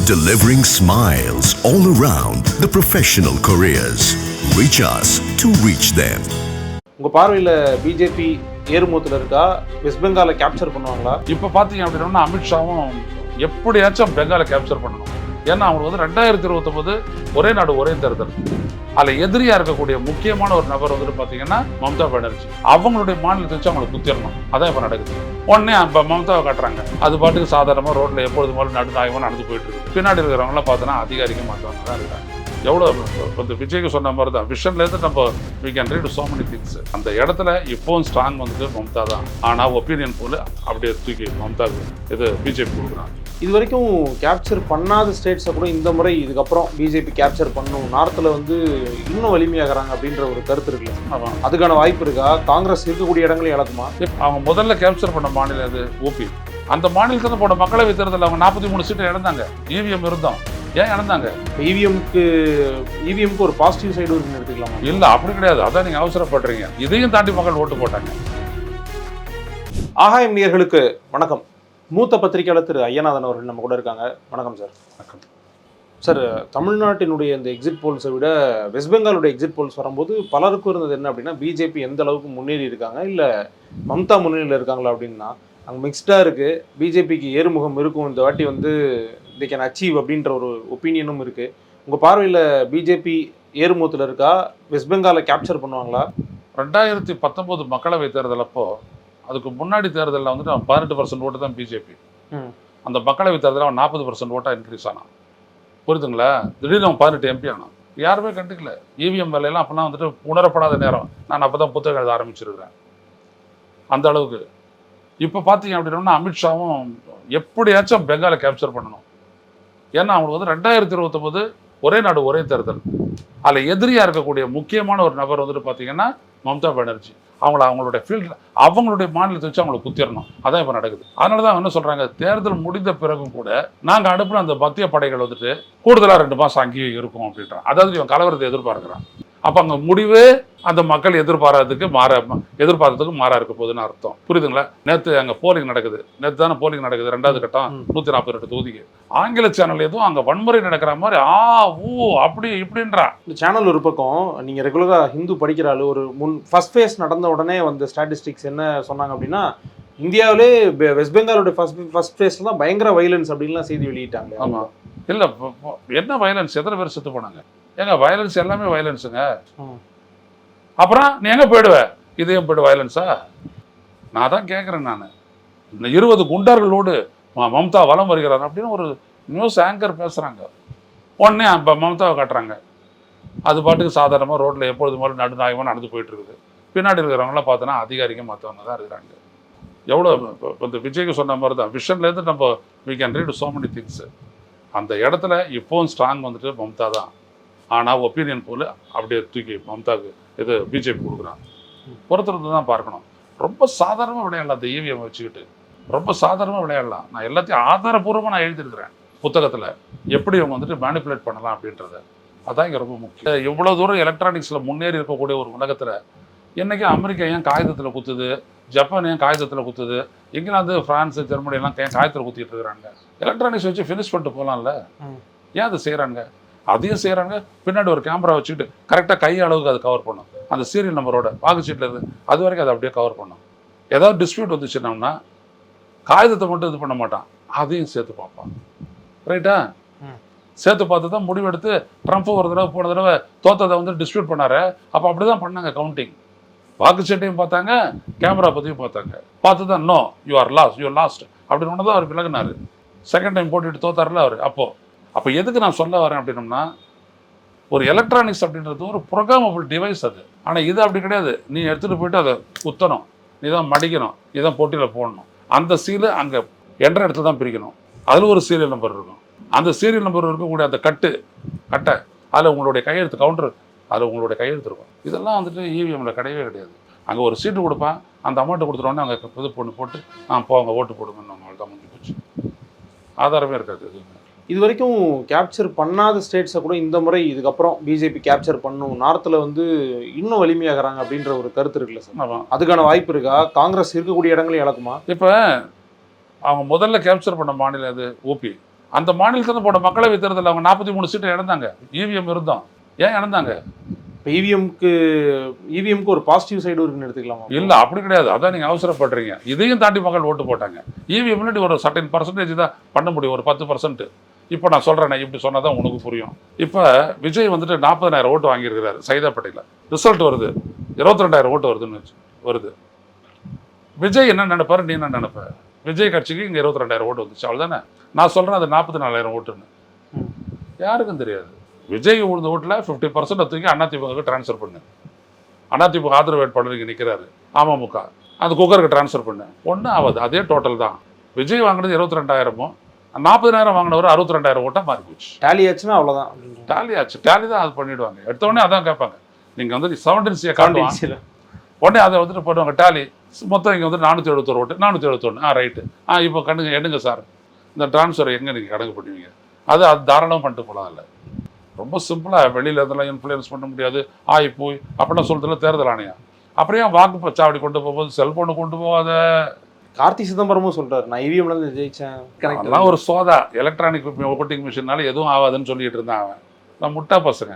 delivering smiles all around the professional careers. Reach us to reach them. உங்க பார்வையில் BJP ஏறுமுகத்தில் இருக்கா? West பெங்காலை capture பண்ணுவாங்களா? இப்போ பார்த்தீங்க அப்படின்னா அமித்ஷாவும் எப்படியாச்சும் பெங்காலை கேப்சர் பண்ணணும். ஏன்னா அவங்களுக்கு வந்து 2029 ஒரே நாடு ஒரே தேர்தல். அதில் எதிரியா இருக்கக்கூடிய முக்கியமான ஒரு நபர் வந்துட்டு பார்த்தீங்கன்னா மம்தா பானர்ஜி. அவங்களுடைய மாநிலத்தை வச்சு அவங்களுக்கு குத்திடணும். அதான் இப்போ நடக்குது. உடனே இப்போ மம்தாவை காட்டுறாங்க. அது பாட்டுக்கு சாதாரணமாக ரோட்டில் எப்பொழுது போல நடுநாயகமாக நடந்து போயிட்டு இருக்கு. பின்னாடி இருக்கிறவங்களாம் பார்த்தோன்னா அதிகாரிக்க மாட்டவங்க தான் இருக்காங்க. எவ்வளோ இப்போ விஜய்க்கு சொன்ன மாதிரி தான் விஷன்லேருந்து நம்ம we can read so many things. அந்த இடத்துல இப்போவும் ஸ்ட்ராங் வந்துட்டு மம்தா தான். ஆனால் ஒப்பீனியன் போல அப்படியே தூக்கி மம்தாவுக்கு இது பிஜேபி கொடுக்குறாங்க. இது வரைக்கும் கேப்சர் பண்ணாத ஸ்டேட்ஸை கூட இந்த முறை இதுக்கப்புறம் பிஜேபி கேப்சர் பண்ணணும், நார்த்தில் வந்து இன்னும் வலிமையாகிறாங்க அப்படின்ற ஒரு கருத்து இருக்குல்ல. ஆமாம், அதுக்கான வாய்ப்பு இருக்கா? காங்கிரஸ் இருக்கக்கூடிய இடங்களையும் இழக்குமா? அவங்க முதல்ல கேப்சர் பண்ண மாநிலம் அது ஓபி. அந்த மாநிலத்தில் போன மக்களவை தேர்தலில் அவங்க 43 சீட்டை இழந்தாங்க. இவிஎம் இருந்தோம். ஏன் இழந்தாங்க? இவிஎம்க்கு ஒரு பாசிட்டிவ் சைடு இருக்குன்னு எடுத்துக்கலாமா? இல்லை, அப்படி கிடையாது. அதான் நீங்கள் அவசரப்படுறீங்க. இதையும் தாண்டி மக்கள் ஓட்டு போட்டாங்க. ஆகாயம் நேயர்களுக்கு வணக்கம். மூத்த பத்திரிகையாளர் திரு ஐயநாதன் அவர்கள் நம்ம கூட இருக்காங்க. வணக்கம் சார். வணக்கம் சார். தமிழ்நாட்டினுடைய இந்த எக்ஸிட் போல்ஸை விட வெஸ்ட் பெங்காலுடைய எக்ஸிட் போல்ஸ் வரும்போது பலருக்கும் இருந்தது என்ன அப்படின்னா, பிஜேபி எந்த அளவுக்கு முன்னேறி இருக்காங்க, இல்லை மம்தா முன்னணியில் இருக்காங்களா அப்படின்னா அங்கே மிக்ஸ்டாக இருக்குது. பிஜேபிக்கு ஏறுமுகம் இருக்கும் இந்த வாட்டி, வந்து தே கேன் அச்சீவ் அப்படின்ற ஒரு ஒப்பீனியனும் இருக்குது. உங்கள் பார்வையில் பிஜேபி ஏறுமுகத்தில் இருக்கா? வெஸ்ட் பெங்காலை கேப்சர் பண்ணுவாங்களா? 2019 மக்களவை தேர்தல் அப்போ, அதுக்கு முன்னாடி தேர்தலில் வந்துட்டு அவன் 18% ஓட்டு தான் பிஜேபி. அந்த மக்களவை தேர்தலில் அவன் 40% ஓட்டாக இன்க்ரீஸ் ஆனான். புரியுதுங்களா? திடீர்னு அவன் 18 எம்பி ஆனான். யாருமே கண்டுக்கல. இவிஎம் வேலையெல்லாம் அப்போலாம் வந்துட்டு உணரப்படாத நேரம். நான் அப்போ தான் புத்தகம் எழுத ஆரம்பிச்சிருக்கிறேன். அந்த அளவுக்கு. இப்போ பார்த்தீங்க அப்படின்னா அமித்ஷாவும் எப்படியாச்சும் பெங்காலை கேப்சர் பண்ணணும். ஏன்னா அவங்களுக்கு வந்து 2029 ஒரே நாடு ஒரே தேர்தல். அதில் எதிரியா இருக்கக்கூடிய முக்கியமான ஒரு நபர் வந்துட்டு பார்த்தீங்கன்னா மம்தா பானர்ஜி. அவங்களுடைய ஃபீல்டில் அவங்களுடைய மாநிலத்தை வச்சு அவங்களை குத்திடணும். அதான் இப்போ நடக்குது. அதனால தான் என்ன சொல்கிறாங்க, தேர்தல் முடிந்த பிறகும் கூட நாங்கள் அனுப்பின அந்த மத்திய படைகள் வந்துட்டு கூடுதலாக 2 மாதம் அங்கேயே இருக்கும் அப்படின்றான். அதாவது இவன் கலவரத்தை எதிர்பார்க்குறான். அப்போ அங்கே முடிவு அந்த மக்கள் எதிர்பார்த்ததுக்கு மாறா இருக்க போகுதுன்னு அர்த்தம். புரியுதுங்களா? நேற்று அங்கே போலிங் நடக்குது. நேற்று தானே போலிங் நடக்குது, 2வது கட்டம் 142 தொகுதிக்கு. ஆங்கில சேனல் எதுவும் அங்கே வன்முறை நடக்கிற மாதிரி அப்படி இப்படின்றா. இந்த சேனல் ஒரு பக்கம், நீங்கள் ரெகுலராக ஹிந்து படிக்கிறாள், ஒரு ஃபர்ஸ்ட் ஃபேஸ் நடந்த உடனே வந்து ஸ்டாட்டிஸ்டிக்ஸ் என்ன சொன்னாங்க அப்படின்னா, இந்தியாவிலே வெஸ்ட் பெங்காலோட ஃபர்ஸ்ட் ஃபேஸில் தான் பயங்கர வைலன்ஸ் அப்படின்லாம் செய்தி வெளியிட்டாங்க. ஆமாம். இல்லை, என்ன வைலன்ஸ்? எத்தனை பேர் செத்து போனாங்க? ஏங்க வயலன்ஸ் எல்லாமே வயலன்ஸுங்க. அப்புறம் நீ எங்கே போயிடுவ? இதையும் போய்ட்டு வயலன்ஸா? நான் தான் கேட்குறேன். நான் இந்த 20 குண்டார்களோடு மம்தா வலம் வருகிறார் அப்படின்னு ஒரு நியூஸ் ஆங்கர் பேசுகிறாங்க. உடனே இப்போ மம்தாவை காட்டுறாங்க. அது பாட்டுக்கு சாதாரணமாக ரோட்டில் எப்பொழுது போல நடுநாயகமாக நடந்து போயிட்டு இருக்குது. பின்னாடி இருக்கிறவங்களாம் பார்த்தோன்னா அதிகாரிக்க மாற்றவங்க தான் இருக்கிறாங்க. எவ்வளோ இந்த விஜய்க்கு சொன்ன மாதிரி தான் விஷன்லேருந்து நம்ம we can read so many things. அந்த இடத்துல இப்போவும் ஸ்ட்ராங் வந்துட்டு மம்தா தான். ஆனால் ஒப்பீனியன் போல அப்படியே தூக்கி மம்தாவுக்கு இது பிஜேபி கொடுக்குறாங்க. பொறுத்திருந்து தான் பார்க்கணும். ரொம்ப சாதாரணமாக விளையாடலாம். அந்த இவிஎம் வச்சுக்கிட்டு ரொம்ப சாதாரணமாக விளையாடலாம். நான் எல்லாத்தையும் ஆதாரபூர்வமாக நான் எழுதியிருக்கிறேன் புத்தகத்தில், எப்படி இவங்க வந்துட்டு மேனிப்புலேட் பண்ணலாம் அப்படின்றத. அதான் இங்கே ரொம்ப முக்கியம். இவ்வளோ தூரம் எலக்ட்ரானிக்ஸில் முன்னேறி இருக்கக்கூடிய ஒரு உலகத்தில் என்றைக்கு அமெரிக்கா ஏன் காகிதத்தில் குத்துது, ஜப்பான் ஏன் காகிதத்தில் குத்துது, இங்கிலாந்து, ஃப்ரான்ஸு, ஜெர்மனி எல்லாம் ஏன் காகிதத்தில் குத்திட்டு இருக்கிறாங்க? எலக்ட்ரானிக்ஸ் வச்சு ஃபினிஷ் பண்ணிட்டு போகலாம்ல. ஏன் அதை செய்கிறாங்க? அதையும் செய்கிறாங்க. பின்னாடி ஒரு கேமரா வச்சுக்கிட்டு கரெக்டாக கை அளவுக்கு அது கவர் பண்ணும். அந்த சீரியல் நம்பரோட வாக்கு சீட்டில் இருந்து அது வரைக்கும் அதை அப்படியே கவர் பண்ணும். ஏதாவது டிஸ்பியூட் வந்துச்சுன்னா காகிதத்தை மட்டும் இது பண்ண மாட்டான், அதையும் சேர்த்து பார்ப்பான். ரைட்டா? சேர்த்து பார்த்து தான் முடிவெடுத்து ட்ரம்ப் ஒரு தடவை போன தடவை தோத்ததை வந்து டிஸ்பியூட் பண்ணாரு. அப்போ அப்படி தான் பண்ணாங்க கவுண்டிங். வாக்கு சீட்டையும் பார்த்தாங்க, கேமரா பற்றியும் பார்த்து தான் நோ யூ லாஸ்ட் அப்படின்னு ஒன்று தான் அவர் விலகினார். செகண்ட் டைம் போட்டுட்டு தோத்தார்ல அவர். அப்போ எதுக்கு நான் சொல்ல வரேன் அப்படின்னம்னா, ஒரு எலக்ட்ரானிக்ஸ் அப்படின்றது ஒரு ப்ரோக்ராமபிள் டிவைஸ் அது. ஆனால் இது அப்படி கிடையாது. நீ எடுத்துகிட்டு போயிட்டு அதை குத்தணும், நீ தான் மடிக்கணும், நீ தான் போட்டியில் போடணும். அந்த சீலை அங்கே என்ற இடத்துல தான் பிரிக்கணும். அதில் ஒரு சீரியல் நம்பர் இருக்கும். அந்த சீரியல் நம்பர் இருக்கக்கூடிய அந்த கட்டை அதில் உங்களுடைய கையெழுத்து கவுண்டர், அதில் உங்களுடைய கையெழுத்து இருக்கும். இதெல்லாம் வந்துட்டு இவிஎம்மில் கிடையவே கிடையாது. அங்கே ஒரு சீட்டு கொடுப்பான், அந்த அமௌண்ட்டை கொடுத்துட்டோன்னே அங்கே இது போட்டு போங்க ஓட்டு போடுங்கன்னு அவங்கள்ட்ட முடிஞ்சு போச்சு. ஆதாரமே இருக்காது. இது வரைக்கும் கேப்சர் பண்ணாத ஸ்டேட்ஸை கூட இந்த முறை இதுக்கப்புறம் பிஜேபி கேப்சர் பண்ணும், நார்த்தில் வந்து இன்னும் வலிமையாகிறாங்க அப்படின்ற ஒரு கருத்து இருக்குல்ல சார். அதுக்கான வாய்ப்பு இருக்கா? காங்கிரஸ் இருக்கக்கூடிய இடங்களையும் இழக்குமா? இப்போ அவங்க முதல்ல கேப்சர் பண்ண மாநிலம் அது ஓபி. அந்த மாநிலத்தில் போன மக்களவை தேர்தலில் அவங்க 43 சீட்டை இழந்தாங்க. இவிஎம் இருந்தோம். ஏன் இழந்தாங்க? இப்போ இவிஎம்க்கு ஒரு பாசிட்டிவ் சைடு இருக்குன்னு எடுத்துக்கலாமா? இல்லை, அப்படி கிடையாது. அதான் நீங்கள் அவசரப்படுறீங்க. இதையும் தாண்டி மக்கள் ஓட்டு போட்டாங்க. இவிஎம்ல ஒரு சர்டன் பர்சன்டேஜ் தான் பண்ண முடியும், ஒரு 10%. இப்போ நான் சொல்கிறேன், இப்படி சொன்னால் தான் உனக்கு புரியும். இப்போ விஜய் வந்துட்டு 40,000 ஓட்டு வாங்கியிருக்கிறாரு சைதாப்பேட்டையில். ரிசல்ட் வருது, 22,000 ஓட்டு வருது. விஜய் என்ன நினைப்பாரு, நீ என்ன நினைப்ப? விஜய் கட்சிக்கு இங்கே 22,000 ஓட்டு வந்துச்சு, அவ்வளோதானே. நான் சொல்கிறேன் அது 44,000 ஓட்டுன்னு. யாருக்கும் தெரியாது. விஜய் விழுந்த ஓட்டில் 50% தூக்கி அதிமுகவுக்கு ட்ரான்ஸ்ஃபர் பண்ணு. அதிமுக ஆதரவு வேட்பாளர் இங்கே நிற்கிறாரு, அமமுக, அந்த குக்கருக்கு ட்ரான்ஸ்ஃபர் பண்ணு. ஒன்றும் ஆகாது, அதே டோட்டல் தான். விஜய் வாங்கினது 22,000, 40,000 வாங்கினவர் 62,000 ஓட்டாக மாறி போச்சு. டேலி ஆச்சுன்னா அவ்வளோதான். டேலி ஆச்சு, டேலி தான் அது பண்ணிவிடுவாங்க. எடுத்தோடனே அதான் கேட்பாங்க, நீங்கள் வந்து 17 காட்டுவாங்க, உடனே அதை வந்துட்டு போடுவாங்க டேலி. மொத்தம் இங்கே வந்து 471 ஓட்டு, 471. ரைட்டு. இப்போ கண்ணுங்க எடுங்க சார், இந்த ட்ரான்ஸ்ஃபர் எங்கே நீங்கள் கணக்கு பண்ணுவீங்க? அது தாராளமாக பண்ணிட்டு போகலாம். இல்லை, ரொம்ப சிம்பிளாக வெளியில் இதெல்லாம் இன்ஃப்ளூயன்ஸ் பண்ண முடியாது. போய் அப்படின்னா சொல்றதுல தேர்தல் ஆணையம் அப்புறம் வாக்கு சாவடி கொண்டு போகும்போது செல்போனு கொண்டு போகாத. கார்த்தி சிதம்பரமும் சொல்றாரு, நான் இவிஎம்ல இருந்து ஜெயிச்சேன். அதெல்லாம் ஒரு சோதா. எலக்ட்ரானிக் ஓட்டிங் மிஷினால எதுவும் ஆகாதுன்னு சொல்லிட்டு இருந்தான் அவன். நான் முட்டா பசங்க.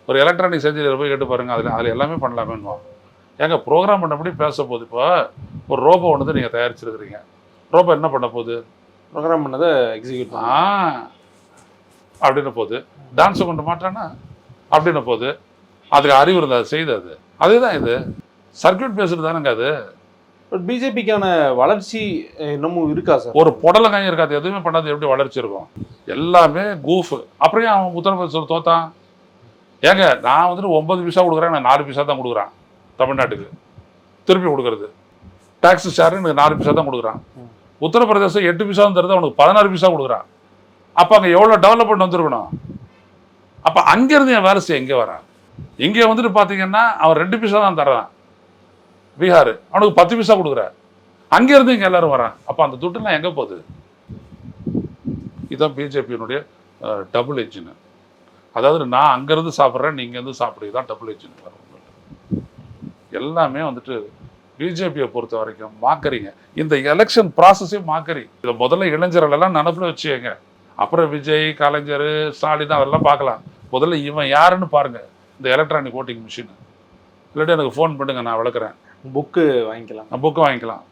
ஒரு எலக்ட்ரானிக் செஞ்சுரியில் போய் கேட்டு பாருங்க, அதில் எல்லாமே பண்ணலாமேன்னு. ஏங்க ப்ரோக்ராம் பண்ணபடி பேச போகுது. இப்போ ஒரு ரோபோ ஒன்று நீங்கள் தயாரிச்சிருக்கிறீங்க. ரோபோ என்ன பண்ண போகுது? ப்ரோக்ராம் பண்ணதை எக்ஸிக்யூட் அப்படின்னு போகுது. டான்ஸை கொண்டு மாட்டானா அப்படின்னு போகுது. அதுக்கு அறிவு இருந்தால் செய்து அதே தான் இது. சர்க்கியூட் பேசுறது தானேங்க அது. பட் பிஜேபிக்கான வளர்ச்சி இன்னமும் இருக்கா சார்? ஒரு புடலங்காயும் இருக்காது, எதுவுமே பண்ணாது. எப்படி வளர்ச்சி இருக்கும்? எல்லாமே கூஃபு. அப்புறம் ஏன் அவன் உத்தரப்பிரதேசத்தில் தோத்தான்? ஏங்க நான் வந்துட்டு 9 பைசா கொடுக்குறேன், நான் 4 பைசா தான் கொடுக்குறான் தமிழ்நாட்டுக்கு. திருப்பி கொடுக்குறது டாக்ஸ் ஷேர் எனக்கு 4 பைசா தான் கொடுக்குறான். உத்தரப்பிரதேசம் 8 பைசா தருது, அவனுக்கு 16 பைசா கொடுக்குறான். அப்போ அங்கே எவ்வளோ டெவலப்மெண்ட் வந்துருக்கணும்? அப்போ அங்கேருந்து என் வேலை செய்ய எங்கே வரான்? இங்கே வந்துட்டு பார்த்தீங்கன்னா அவன் 2 பைசா தான் தர்றான். பீகார் அவனுக்கு 10 பைசா கொடுக்குறான். அங்கேருந்து இங்கே எல்லாரும் வரான். அப்போ அந்த துட்டுலாம் எங்கே போகுது? இதுதான் பிஜேபியினுடைய டபுள் என்ஜின். அதாவது நான் அங்கேருந்து சாப்பிட்றேன், நீங்கள் இங்கேருந்து சாப்பிடுறது தான் டபுள் என்ஜின். எல்லாமே வந்துட்டு பிஜேபியை பொறுத்த வரைக்கும் மாக்கறிங்க. இந்த எலெக்ஷன் ப்ராசஸே மாக்கறி. இதை முதல்ல இளைஞர்களெல்லாம் நினப்பில் வச்சுங்க. அப்புறம் விஜய், கலைஞர், ஸ்டாலின் அதெல்லாம் பார்க்கலாம். முதல்ல இவன் யாருன்னு பாருங்க. இந்த எலக்ட்ரானிக் ஓட்டிங் மிஷின். இல்லாட்டி எனக்கு ஃபோன் பண்ணுங்க, நான் விளக்குறேன். புக்கு வாங்கிக்கலாம், நான் புக்கு வாங்கிக்கலாம்.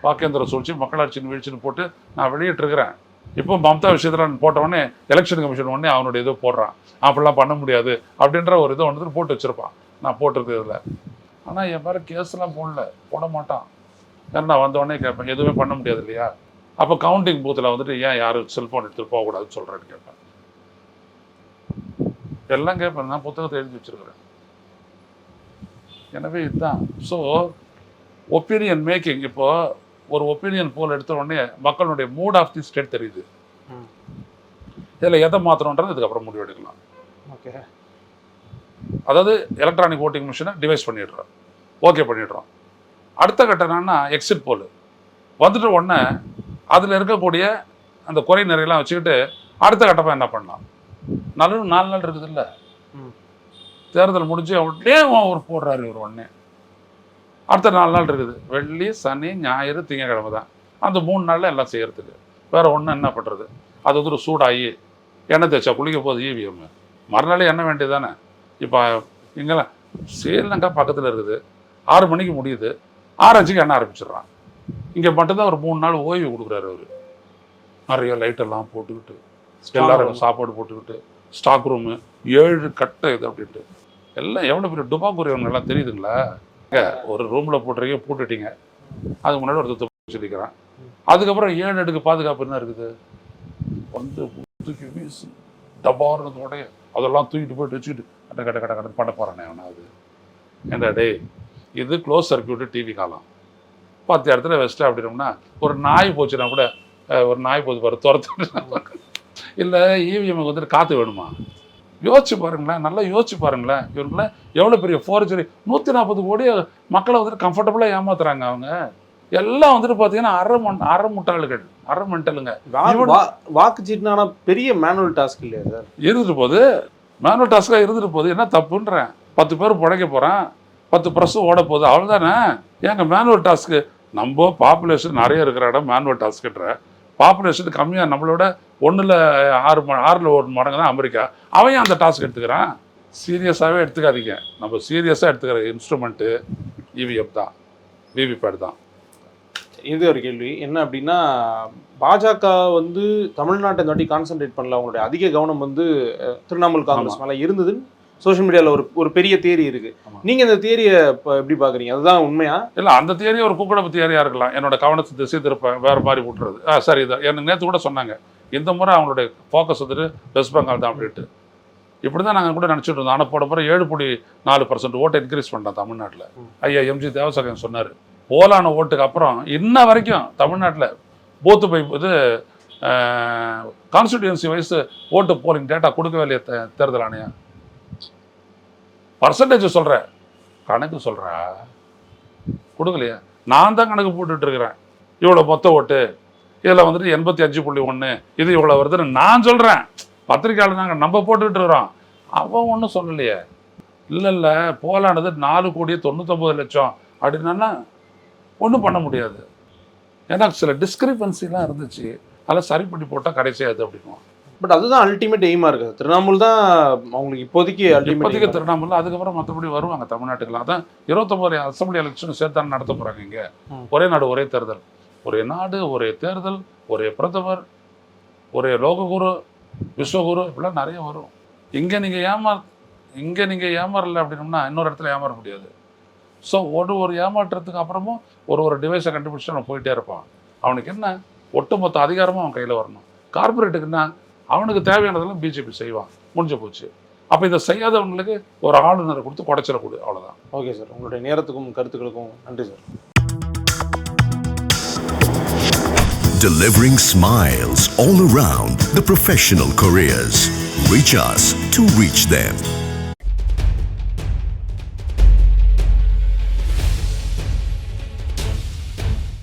வாக்கேந்திர சூழ்ச்சி, மக்களாட்சியின் வீழ்ச்சின்னு போட்டு நான் வெளியிட்டிருக்கிறேன். இப்போ மம்தா விஷயத்தில் போட்டவொடனே எலெக்ஷன் கமிஷன் உடனே அவனுடைய இதை போடுறான். அப்படிலாம் பண்ண முடியாது அப்படின்ற ஒரு இதை வந்துட்டு போட்டு வச்சுருப்பான். நான் போட்டிருக்கு இதில். ஆனால் என் மேலே கேஸ்லாம் போட மாட்டான். ஏன்னா நான் வந்தவொடனே கேட்பேன், எதுவுமே பண்ண முடியாது இல்லையா? அப்போ கவுண்டிங் பூத்தில் வந்துட்டு ஏன் யாரும் செல்ஃபோன் எடுத்துகிட்டு போகக்கூடாதுன்னு சொல்கிறேன்னு கேட்பேன். எல்லாம் கேட்பேன். நான் புத்தகத்தை எழுதி வச்சுருக்கிறேன். எனவே இதுதான். So opinion making. இப்போ ஒரு ஒப்பீனியன் போல் எடுத்த உடனே மக்களுடைய மூட் ஆஃப் தி ஸ்டேட் தெரியுது. இதில் எதை மாற்றணுன்றது இதுக்கப்புறம் முடிவு எடுக்கலாம். ஓகே, அதாவது எலக்ட்ரானிக் ஓட்டிங் மிஷினை டிவைஸ் பண்ணிடுறோம், ஓகே பண்ணிடுறோம். அடுத்த கட்டம் என்னன்னா எக்ஸிட் போல் வந்துட்டு உடனே அதில் இருக்கக்கூடிய அந்த குறை நிறையெல்லாம் வச்சுக்கிட்டு அடுத்த கட்டமாக என்ன பண்ணலாம்? 4 நாள் இருக்குது இல்லை, தேர்தல் முடிஞ்சு உடனே ஒரு போடுறாரு இவர். உடனே அடுத்த 4 நாள் இருக்குது. வெள்ளி, சனி, ஞாயிறு, திங்கக்கிழமை தான். அந்த 3 நாளில் எல்லாம் செய்கிறதுக்கு வேறு ஒன்றும் என்ன பண்ணுறது? அது வந்து ஒரு சூடாகி எண்ணெய் தேய்ச்சா குளிக்க போகுது இவிஎம். மறுநாளே எண்ணெய் வேண்டியது தானே. இப்போ இங்கெல்லாம் ஸ்ரீலங்கா பக்கத்தில் இருக்குது, 6 மணிக்கு முடியுது, 6:05க்கு எண்ணெய் ஆரம்பிச்சிடுறான். இங்கே மட்டும்தான் ஒரு 3 நாள் ஓய்வு கொடுக்குறாரு அவர். நிறைய லைட்டெல்லாம் போட்டுக்கிட்டு, எல்லாரும் சாப்பாடு போட்டுக்கிட்டு, ஸ்டாக் ரூமு 7 கட்டை இது அப்படின்ட்டு எல்லாம். எவ்வளோ பெரிய டுபாக்குரியவங்கெல்லாம் தெரியுதுங்களா? ஒரு ரூமில் போட்டுறீங்க, போட்டுட்டீங்க, அதுக்கு முன்னாடி ஒருத்தர் வச்சுருக்கிறான். அதுக்கப்புறம் 7 அடுக்கு பாதுகாப்பு என்ன இருக்குது? வந்து தூக்கி வீசு டபார்னதோடைய அதெல்லாம் தூக்கிட்டு போயிட்டு வச்சுக்கிட்டு கட்ட பண்ண போகிறானே அவனாவது. ஏண்டா டே, இது க்ளோஸ் சர்க்கியூட்டு டிவி காலம். 10 இடத்துல வச்சுட்டு அப்படின்னோம்னா ஒரு நாய் போச்சுன்னா கூட, ஒரு நாய் போச்சு பாரு துரத்து, இல்லை இவிஎம்க்கு வந்துட்டு காற்று வேணுமா? யோசிச்சு பாருங்களேன், நல்லா யோசிச்சு பாருங்களேன். இவங்களாம் எவ்வளோ பெரிய ஃபோர்ஜரி. 140 கோடி மக்களை வந்துட்டு கம்ஃபர்டபுளாக ஏமாத்துறாங்க அவங்க. எல்லாம் வந்துட்டு பார்த்தீங்கன்னா அரை முட்டாளுகள், அரை மென்டலுங்க. வாக்கு சீட்டுனா பெரிய மேனுவல் டாஸ்க் இல்லையா சார்? இருந்துட்டு போகுது, மேனுவல் டாஸ்க்காக இருந்துட்டு போகுது. என்ன தப்புன்றேன்? 10 பேர் பிழைக்க போகிறான், 10 ப்ரெஸ்ஸும் ஓட போகுது, அவ்வளோதானே. ஏங்க மேனுவல் டாஸ்க்கு? நம்ம பாப்புலேஷன் நிறைய இருக்கிற இடம் மேனுவல் டாஸ்க்குன்ற பாப்புலேஷன் கம்மியாக நம்மளோட 6 மடங்கு தான் அமெரிக்கா. அவன் அந்த டாஸ்க் எடுத்துக்கிறான். சீரியஸாகவே எடுத்துக்காதீங்க. நம்ம சீரியஸாக எடுத்துக்கிற இன்ஸ்ட்ருமெண்ட்டு இவிஎம் தான், விவிபேட் தான். இது ஒரு கேள்வி என்ன அப்படின்னா, பாஜக வந்து தமிழ்நாட்டை இந்த வாட்டி கான்சென்ட்ரேட் பண்ணல, அவங்களுடைய அதிக கவனம் வந்து திரிணாமுல் காங்கிரஸ் மேலே இருந்ததுன்னு சோஷியல் மீடியாவில் ஒரு பெரிய தியரி இருக்கு. நீங்கள் இந்த தியரியை இப்போ எப்படி பார்க்குறீங்க? அதுதான் உண்மையா? இல்லை, அந்த தியரி ஒரு குக்கடப்பு தியரியாக இருக்கலாம். என்னோட கவனத்தை திசை திருப்பேன், வேறு மாதிரி விட்டுறது. சரி, இதை எனக்கு நேற்று கூட சொன்னாங்க, இந்த முறை அவங்களுடைய ஃபோக்கஸ் வந்துட்டு வெஸ்ட் பெங்கால் தான் அப்படின்ட்டு. இப்படி தான் நாங்கள் கூட நினச்சிட்டு இருந்தோம். ஆனால் போட போகிற 7.4% ஓட்டை இன்க்ரீஸ் பண்ணோம் தமிழ்நாட்டில். ஐயா எம்ஜி தேவசகன் சொன்னார், போலான ஓட்டுக்கு அப்புறம் இன்ன வரைக்கும் தமிழ்நாட்டில் பூத்து போய் இது கான்ஸ்டிடியூன்சி வைஸ் ஓட்டு போலிங் டேட்டா கொடுக்கவே இல்லையா தேர்தல் ஆணையம்? பர்சன்டேஜ் சொல்கிறேன், கணக்கு சொல்கிறா கொடுக்கலையா? நான் தான் கணக்கு போட்டுட்ருக்கிறேன். இவ்வளோ மொத்த ஓட்டு இதில் வந்துட்டு 85.1 இது இவ்வளோ வருதுன்னு நான் சொல்கிறேன். பத்திரிக்கையாளர் நாங்கள் நம்ம போட்டுக்கிட்டு இருக்கிறோம். அவன் ஒன்றும் சொல்லலையே. இல்லை போலானது 4,99,00,000 அப்படின்னா ஒன்றும் பண்ண முடியாது. ஏன்னா சில டிஸ்கிரிபன்சிலாம் இருந்துச்சு, அதெல்லாம் சரி பண்ணி போட்டால் கடைசியாது அப்படின்னுவோம். பட் அதுதான் அல்டிமேட் எய்மாக இருக்குது. திரிணாமுல் தான் அவங்களுக்கு இப்போதைக்கு திரிணாமுல். அதுக்கப்புறம் மற்றபடி வருவாங்க தமிழ்நாட்டுக்குலாம். அதான் 29 அசம்பிளி எலெக்ஷன் சேர்த்தானு நடத்த போகிறாங்க. இங்கே ஒரே நாடு ஒரே தேர்தல், ஒரே நாடு ஒரே தேர்தல், ஒரே பிரதமர், ஒரே லோககுரு, விஸ்வகுரு, இப்படிலாம் நிறைய வரும். இங்கே நீங்கள் ஏமாறலை அப்படின்னோம்னா இன்னொரு இடத்துல ஏமாற முடியாது. ஸோ ஒரு ஏமாற்றத்துக்கு அப்புறமும் ஒரு டிவைஸை கண்டுபிடிச்சிட்டு அவன் போயிட்டே இருப்பான். அவனுக்கு என்ன, ஒட்டுமொத்த அதிகாரமும் அவன் கையில் வரணும். கார்பரேட்டுக்குன்னா அவனுக்கு தேவையானதெல்லாம் பிஜேபி செய்வான், முடிஞ்சு போச்சு. அப்போ இதை செய்யாதவங்களுக்கு ஒரு ஆளுநரை கொடுத்து குடைச்சல கொடு, அவ்வளோதான். ஓகே சார், உங்களுடைய நேரத்துக்கும் கருத்துக்களுக்கும் நன்றி sir. Delivering smiles all around the professional careers. Reach us to reach them.